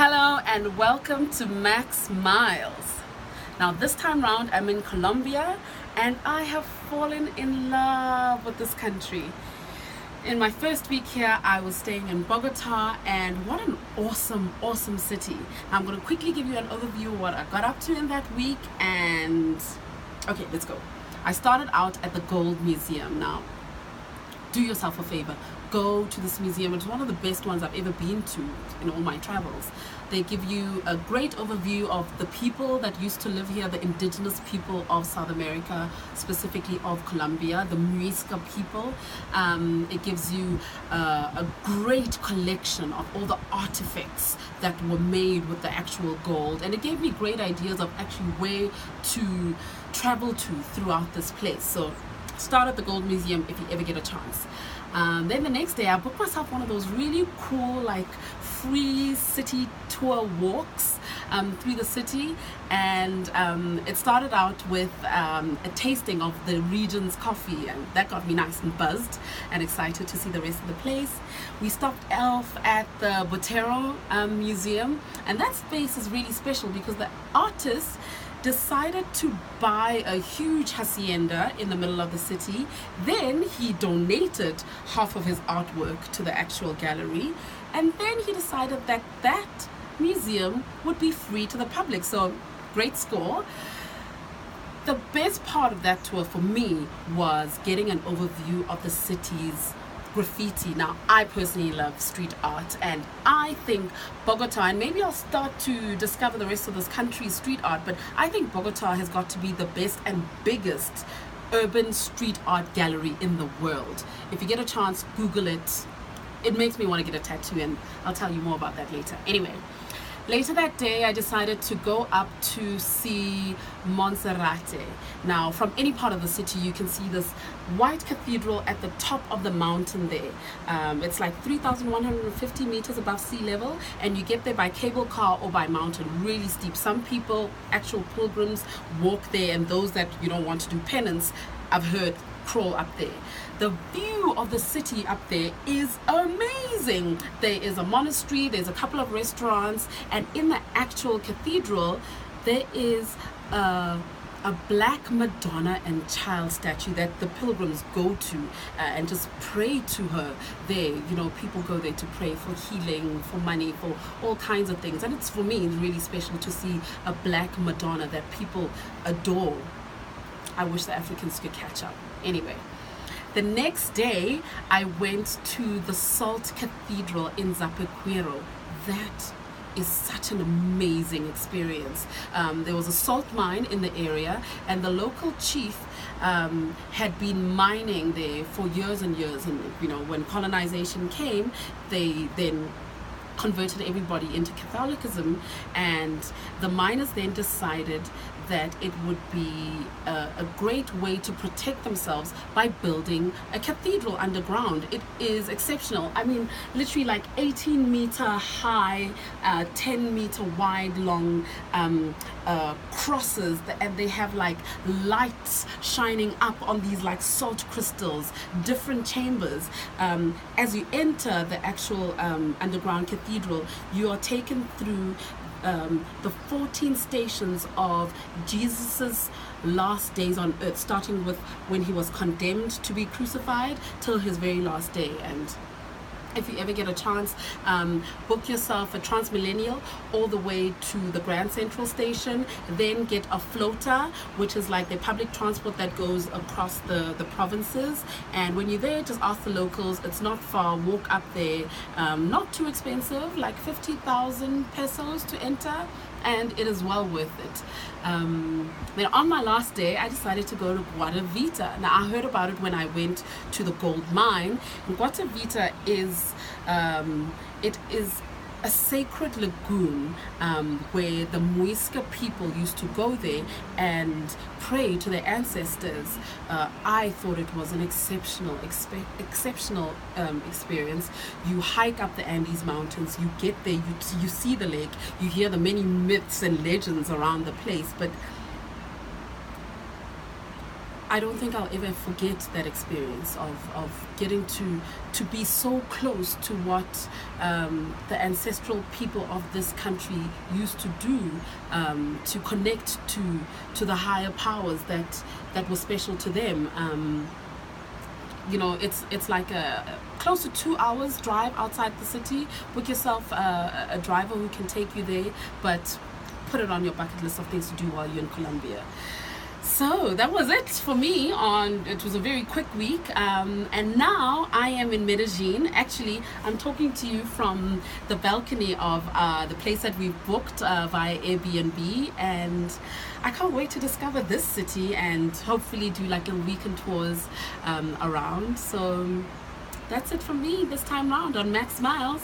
Hello and welcome to Max Miles. Now this time round I'm in Colombia and I have fallen in love with this country. In my first week here I was staying in Bogota, and what an awesome city. Now I'm going to quickly give you an overview of what I got up to in that week, and okay, let's go. I started out at the Gold Museum. Now do yourself a favor, go to this museum. It's one of the best ones I've ever been to in all my travels. They give you a great overview of the people that used to live here, the indigenous people of South America, specifically of Colombia, the Muisca people. It gives you a great collection of all the artifacts that were made with the actual gold, and it gave me great ideas of actually where to travel to throughout this place. So start at the Gold Museum if you ever get a chance. Then the next day I booked myself one of those really cool free city tour walks through the city, and it started out with a tasting of the region's coffee, and that got me nice and buzzed and excited to see the rest of the place. We stopped off at the Botero Museum, and that space is really special because the artists decided to buy a huge hacienda in the middle of the city. Then he donated half of his artwork to the actual gallery, and then he decided that that museum would be free to the public. So great score. The best part of that tour for me was getting an overview of the city's graffiti. Now I personally love street art, and I think Bogota, and maybe I'll start to discover the rest of this country's street art, but I think Bogota has got to be the best and biggest urban street art gallery in the world. If you get a chance, Google it. It makes me want to get a tattoo, and I'll tell you more about that later. Anyway, later that day I decided to go up to see Monserrate. Now from any part of the city you can see this white cathedral at the top of the mountain there. It's like 3,150 meters above sea level, and you get there by cable car or by mountain. Really steep. Some people, actual pilgrims, walk there, and those that want to do penance, I've heard, crawl up there. The view of the city up there is amazing. There is a monastery, there's a couple of restaurants, and in the actual cathedral there is a black Madonna and child statue that the pilgrims go to and just pray to her there. People go there to pray for healing, for money, for all kinds of things, and for me it's really special to see a black Madonna that people adore. I wish the Africans could catch up. Anyway, the next day I went to the Salt Cathedral in Zapequero. That is such an amazing experience. There was a salt mine in the area, and the local chief had been mining there for years and years, and when colonization came, they then converted everybody into Catholicism, and the miners then decided that it would be a great way to protect themselves by building a cathedral underground. It is exceptional. I mean, literally 18-meter high, 10-meter wide long crosses, and they have lights shining up on these salt crystals, different chambers. As you enter the actual underground cathedral, you are taken through the 14 stations of Jesus's last days on earth, starting with when he was condemned to be crucified till his very last day. And if you ever get a chance, book yourself a Transmillennial all the way to the Grand Central Station, then get a floater, which is the public transport that goes across the provinces. And when you're there, just ask the locals. It's not far. Walk up there. Not too expensive, 50,000 pesos to enter, and it is well worth it. Then on my last day I decided to go to Guatavita. Now I heard about it when I went to the gold mine. And Guatavita is a sacred lagoon where the Muisca people used to go there and pray to their ancestors. I thought it was an exceptional experience. You hike up the Andes Mountains, you get there, you see the lake, you hear the many myths and legends around the place, but I don't think I'll ever forget that experience of getting to be so close to what the ancestral people of this country used to do, to connect to the higher powers that were special to them. It's like a close to 2 hours drive outside the city. Book yourself a driver who can take you there, but put it on your bucket list of things to do while you're in Colombia. So that was it for me. It was a very quick week, and now I am in Medellin. Actually, I'm talking to you from the balcony of the place that we've booked via Airbnb, and I can't wait to discover this city and hopefully do like little weekend tours around. So that's it from me this time round on Max Miles.